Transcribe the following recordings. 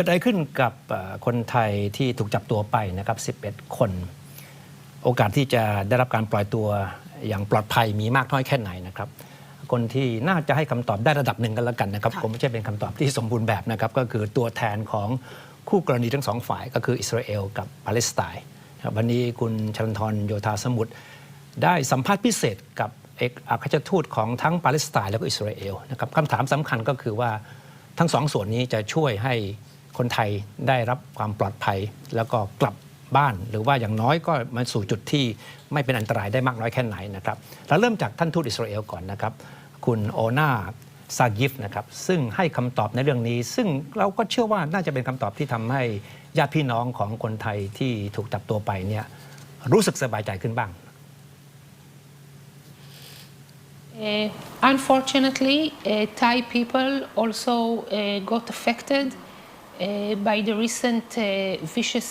เกิดอะไรขึ้นกับคนไทยที่ถูกจับตัวไปนะครับ11 คนโอกาสที่จะได้รับการปล่อยตัวอย่างปลอดภัยมีมากน้อยแค่ไหนนะครับคนที่น่าจะให้คำตอบได้ระดับหนึ่งกันแล้วกันนะครับคงไม่ใช่เป็นคำตอบที่สมบูรณ์แบบนะครับก็คือตัวแทนของคู่กรณีทั้งสองฝ่ายก็คืออิสราเอลกับปาเลสไตน์วันนี้คุณชลันทรโยธาสมุทรได้สัมภาษณ์พิเศษกับเอกอัครราชทูตของทั้งปาเลสไตน์แล้วก็อิสราเอลนะครับคำถามสำคัญก็คือว่าทั้งสองส่วนนี้จะช่วยให้คนไทยได้รับความปลอดภัยแล้วก็กลับบ้านหรือว่าอย่างน้อยก็มาสู่จุดที่ไม่เป็นอันตรายได้มากน้อยแค่ไหนนะครับเราเริ่มจากท่านทูตอิสราเอลก่อนนะครับคุณโอนาซากิฟนะครับซึ่งให้คำตอบในเรื่องนี้ซึ่งเราก็เชื่อว่าน่าจะเป็นคำตอบที่ทำให้ญาติพี่น้องของคนไทยที่ถูกจับตัวไปเนี่ยรู้สึกสบายใจขึ้นบ้าง Unfortunately, Thai people also got affected by the recent vicious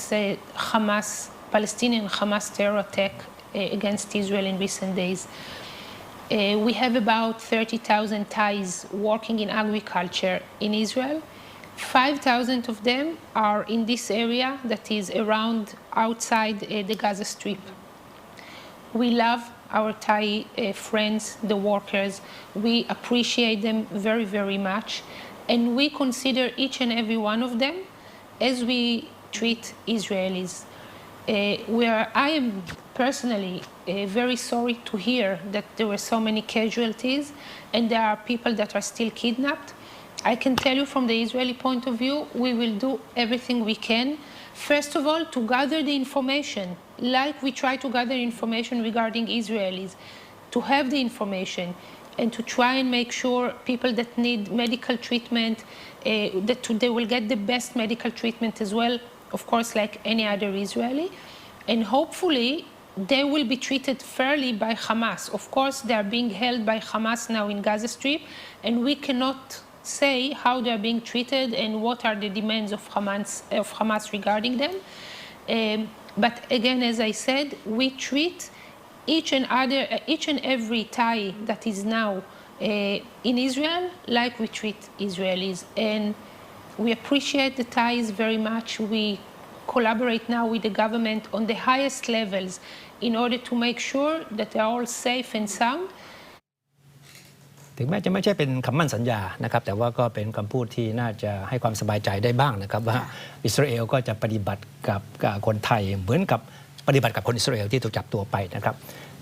Palestinian Hamas terror attack against Israel in recent days. We have about 30,000 Thais working in agriculture in Israel. 5,000 of them are in this area that is around outside the Gaza Strip. We love our Thai friends, the workers. We appreciate them very, very much. And we consider each and every one of them as we treat Israelis. I am personally very sorry to hear that there were so many casualties and there are people that are still kidnapped. I can tell you from the Israeli point of view, we will do everything we can. First of all, to gather the information, like we try to gather information regarding Israelis, to have the information and to try and make sure people that need medical treatment, that they will get the best medical treatment as well, of course, like any other Israeli. And hopefully, they will be treated fairly by Hamas. Of course, they are being held by Hamas now in Gaza Strip, and we cannot say how they are being treated and what are the demands of Hamas regarding them. But again, as I said, we treat each and every Thai that is now in Israel like we treat Israelis. And we appreciate the Thais very much. We collaborate now with the government on the highest levels in order to make sure that they are all safe and sound. ถึงแม้จะไม่ใช่เป็นคำมั่นสัญญานะครับแต่ว่าก็เป็นคำพูดที่น่าจะให้ความสบายใจได้บ้างนะครับว่าอิสราเอลก็จะปฏิบัติกับคนไทยเหมือนกับปฏิบัติกับคนอิสราเอลที่ถูกจับตัวไปนะครับ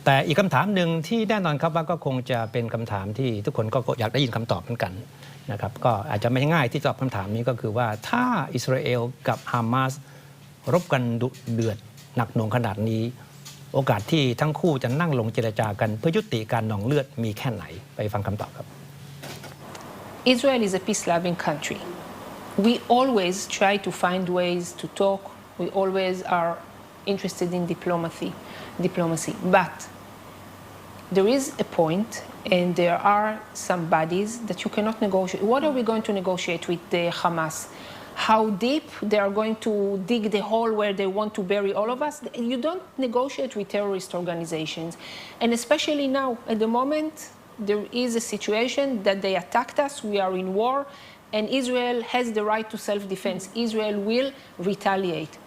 แต่อีกคำถามหนึ่งที่แน่นอนครับว่าก็คงจะเป็นคำถามที่ทุกคนก็อยากได้ยินคำตอบเหมือนกันนะครับก็อาจจะไม่ง่ายที่จะตอบคำถามนี้ก็คือว่าถ้าอิสราเอลกับฮามาสรบกันดุเดือดหนักหน่วงขนาดนี้โอกาสที่ทั้งคู่จะนั่งลงเจรจากันเพื่อยุติการหนองเลือดมีแค่ไหนไปฟังคำตอบครับ Israel is a peace-loving country. We always try to find ways to talk. We always are interested in diplomacy. But there is a point, and there are some bodies that you cannot negotiate. What are we going to negotiate with the Hamas? How deep they are going to dig the hole where they want to bury all of us? You don't negotiate with terrorist organizations. And especially now, at the moment, there is a situation that they attacked us, we are in war, and Israel has the right to self-defense. Israel will retaliate.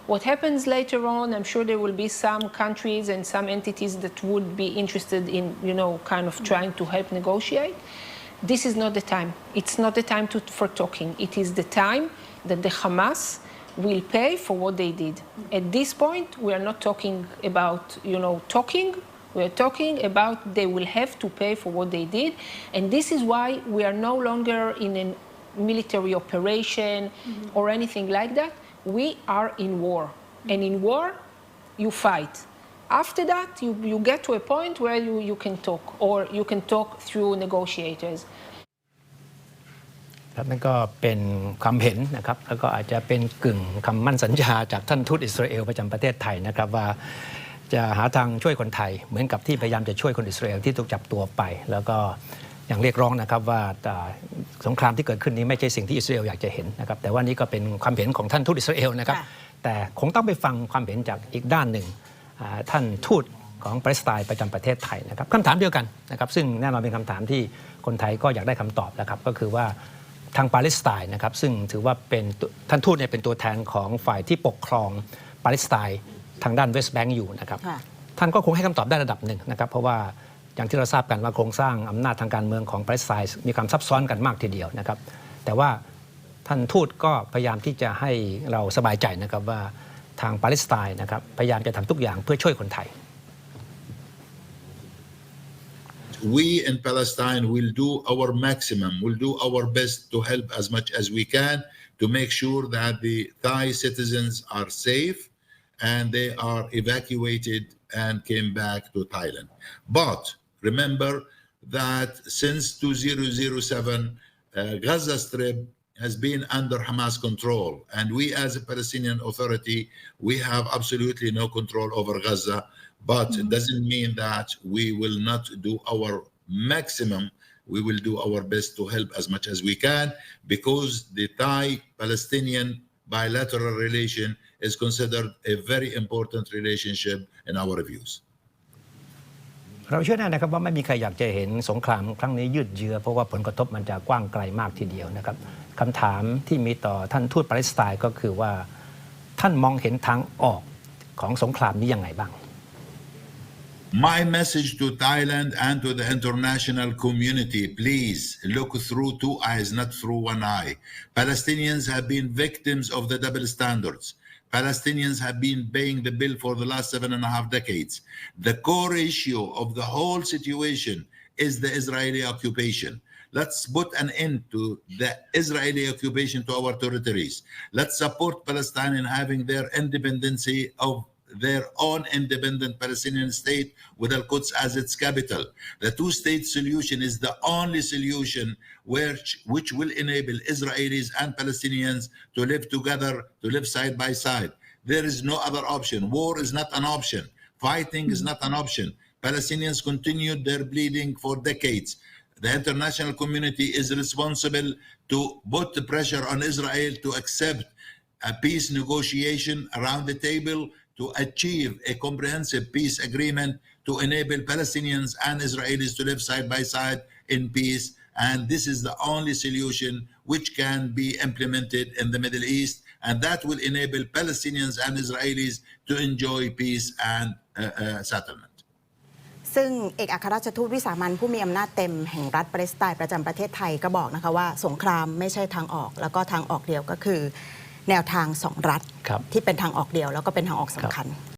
What happens later on, I'm sure there will be some countries and some entities that would be interested in, kind of trying to help negotiate. This is not the time. It's not the time for talking. It is the time that the Hamas will pay for what they did. At this point, we are not talking about, talking. We are talking about they will have to pay for what they did. And this is why we are no longer in a military operation or anything like that. We are in war. And in war, you fight. After that, you get to a point where you can talk, or you can talk through negotiators. ครับนั่นก็เป็นความเห็นนะครับแล้วก็อาจจะเป็นกึ่งคำมั่นสัญญาจากท่านทูตอิสราเอลประจำประเทศไทยนะครับว่าจะหาทางช่วยคนไทยเหมือนกับที่พยายามจะช่วยคนอิสราเอลที่ถูกจับตัวไปแล้วก็อย่างเรียกร้องนะครับว่าสงครามที่เกิดขึ้นนี้ไม่ใช่สิ่งที่อิสราเอลอยากจะเห็นนะครับแต่ว่านี่ก็เป็นความเห็นของท่านทูตอิสราเอลนะครับแต่คงต้องไปฟังความเห็นจากอีกด้านหนึ่งท่านทูตของปาเลสไตน์ประจำประเทศไทยนะครับคำถามเดียวกันนะครับซึ่งแน่นอนเป็นคำถามที่คนไทยก็อยากได้คำตอบนะครับก็คือว่า ทางปาเลสไตน์นะครับซึ่งถือว่าเป็นท่านทูตเนี่ยเป็นตัวแทนของฝ่ายที่ปกครองปาเลสไตน์ทางด้านเวสต์แบงก์อยู่นะครับท่านก็คงให้คำตอบได้ระดับหนึ่งนะครับเพราะว่าอย่างที่เราทราบกันว่าโครงสร้างอำนาจทางการเมืองของปาเลสไตน์มีความซับซ้อนกันมากทีเดียวนะครับแต่ว่าท่านทูตก็พยายามที่จะให้เราสบายใจนะครับว่าทางปาเลสไตน์นะครับพยายามจะทำทุกอย่างเพื่อช่วยคนไทย We in Palestine will do our maximum, will do our best to help as much as we can to make sure that the Thai citizens are safe and they are evacuated and came back to Thailand. But remember that since 2007, Gaza Strip has been under Hamas control, and we as a Palestinian Authority, we have absolutely no control over Gaza, but it doesn't mean that we will not do our maximum. We will do our best to help as much as we can because the Thai-Palestinian bilateral relation is considered a very important relationship in our views. เราเชื่อแน่นะครับว่าไม่มีใครอยากจะเห็นสงครามครั้งนี้ยืดเยื้อเพราะว่าผลกระทบมันจะกว้างไกลมากทีเดียวนะครับคำถามที่มีต่อท่านทูตปาเลสไตน์ก็คือว่าท่านมองเห็นทางออกของสงครามนี้ยังไงบ้าง My message to Thailand and to the international community, please look through two eyes, not through one eye. Palestinians have been victims of the double standards. Palestinians have been paying the bill for the last 7.5 decades. The core issue of the whole situation is the Israeli occupation. Let's put an end to the Israeli occupation to our territories. Let's support Palestine in having their independency of their own independent Palestinian state with Al-Quds as its capital. The two-state solution is the only solution which will enable Israelis and Palestinians to live together, to live side by side. There is no other option. War is not an option. Fighting is not an option. Palestinians continued their bleeding for decades. The international community is responsible to put the pressure on Israel to accept a peace negotiation around the table to achieve a comprehensive peace agreement to enable Palestinians and Israelis to live side by side in peace. And this is the only solution which can be implemented in the Middle East. And that will enable Palestinians and Israelis to enjoy peace and settlement. ซึ่งเอกอัครราชทูตวิสามัญผู้มีอำนาจเต็มแห่งรัฐปาเลสไตน์ประจำประเทศไทยก็บอกนะคะว่าสงครามไม่ใช่ทางออกแล้วก็ทางออกเดียวก็คือแนวทาง2 รัฐที่เป็นทางออกเดียวแล้วก็เป็นทางออกสำคัญ